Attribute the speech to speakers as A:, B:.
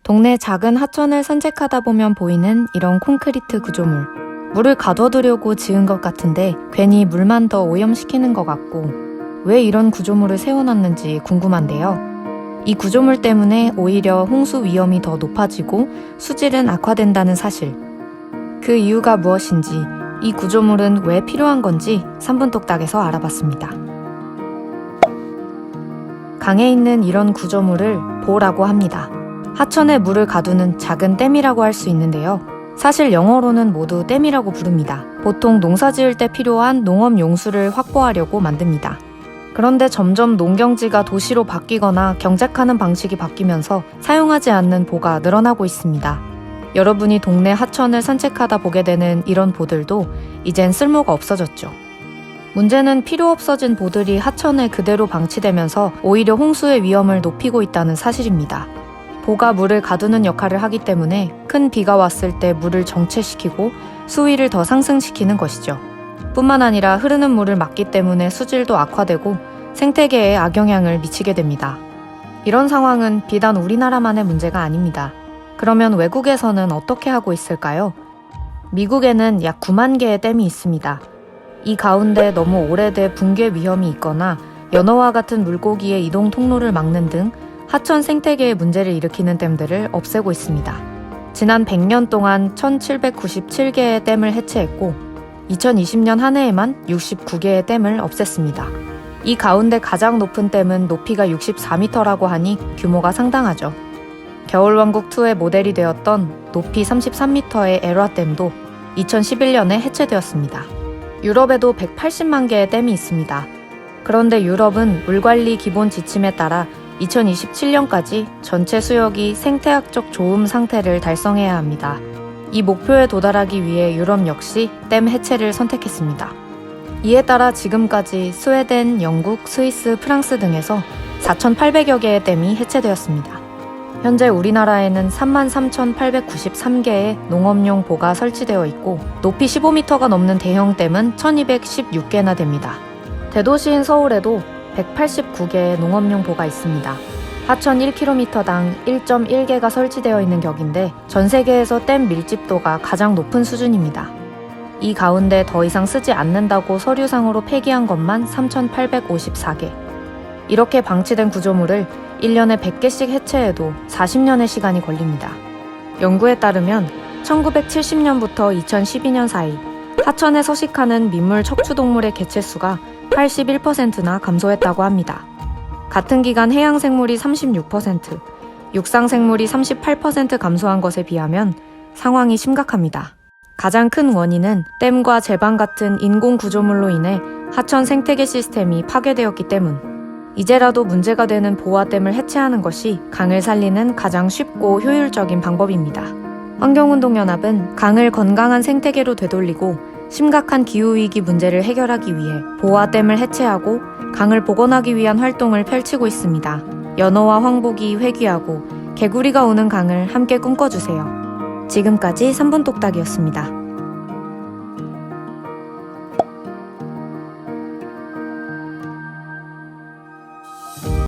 A: 동네 작은 하천을 산책하다 보면 보이는 이런 콘크리트 구조물. 물을 가둬두려고 지은 것 같은데 괜히 물만 더 오염시키는 것 같고 왜 이런 구조물을 세워놨는지 궁금한데요. 이 구조물 때문에 오히려 홍수 위험이 더 높아지고 수질은 악화된다는 사실. 그 이유가 무엇인지, 이 구조물은 왜 필요한 건지 3분 똑딱에서 알아봤습니다. 강에 있는 이런 구조물을 보라고 합니다. 하천에 물을 가두는 작은 댐이라고 할 수 있는데요. 사실 영어로는 모두 댐이라고 부릅니다. 보통 농사 지을 때 필요한 농업 용수를 확보하려고 만듭니다. 그런데 점점 농경지가 도시로 바뀌거나 경작하는 방식이 바뀌면서 사용하지 않는 보가 늘어나고 있습니다. 여러분이 동네 하천을 산책하다 보게 되는 이런 보들도 이젠 쓸모가 없어졌죠. 문제는 필요 없어진 보들이 하천에 그대로 방치되면서 오히려 홍수의 위험을 높이고 있다는 사실입니다. 보가 물을 가두는 역할을 하기 때문에 큰 비가 왔을 때 물을 정체시키고 수위를 더 상승시키는 것이죠. 뿐만 아니라 흐르는 물을 막기 때문에 수질도 악화되고 생태계에 악영향을 미치게 됩니다. 이런 상황은 비단 우리나라만의 문제가 아닙니다. 그러면 외국에서는 어떻게 하고 있을까요? 미국에는 약 9만 개의 댐이 있습니다. 이 가운데 너무 오래돼 붕괴 위험이 있거나 연어와 같은 물고기의 이동 통로를 막는 등 하천 생태계에 문제를 일으키는 댐들을 없애고 있습니다. 지난 100년 동안 1797개의 댐을 해체했고 2020년 한 해에만 69개의 댐을 없앴습니다. 이 가운데 가장 높은 댐은 높이가 64m라고 하니 규모가 상당하죠. 겨울왕국2의 모델이 되었던 높이 33m의 에라댐도 2011년에 해체되었습니다. 유럽에도 180만 개의 댐이 있습니다. 그런데 유럽은 물관리 기본 지침에 따라 2027년까지 전체 수역이 생태학적 좋음 상태를 달성해야 합니다. 이 목표에 도달하기 위해 유럽 역시 댐 해체를 선택했습니다. 이에 따라 지금까지 스웨덴, 영국, 스위스, 프랑스 등에서 4,800여 개의 댐이 해체되었습니다. 현재 우리나라에는 33,893개의 농업용 보가 설치되어 있고 높이 15m가 넘는 대형 댐은 1,216개나 됩니다. 대도시인 서울에도 189개의 농업용 보가 있습니다. 하천 1km당 1.1개가 설치되어 있는 격인데 전 세계에서 댐 밀집도가 가장 높은 수준입니다. 이 가운데 더 이상 쓰지 않는다고 서류상으로 폐기한 것만 3,854개. 이렇게 방치된 구조물을 1년에 100개씩 해체해도 40년의 시간이 걸립니다. 연구에 따르면 1970년부터 2012년 사이 하천에 서식하는 민물 척추동물의 개체수가 81%나 감소했다고 합니다. 같은 기간 해양생물이 36%, 육상생물이 38% 감소한 것에 비하면 상황이 심각합니다. 가장 큰 원인은 댐과 제방 같은 인공 구조물로 인해 하천 생태계 시스템이 파괴되었기 때문. 이제라도 문제가 되는 보와 댐을 해체하는 것이 강을 살리는 가장 쉽고 효율적인 방법입니다. 환경운동연합은 강을 건강한 생태계로 되돌리고 심각한 기후위기 문제를 해결하기 위해 보와 댐을 해체하고 강을 복원하기 위한 활동을 펼치고 있습니다. 연어와 황복이 회귀하고 개구리가 우는 강을 함께 꿈꿔주세요. 지금까지 3분 똑딱이었습니다.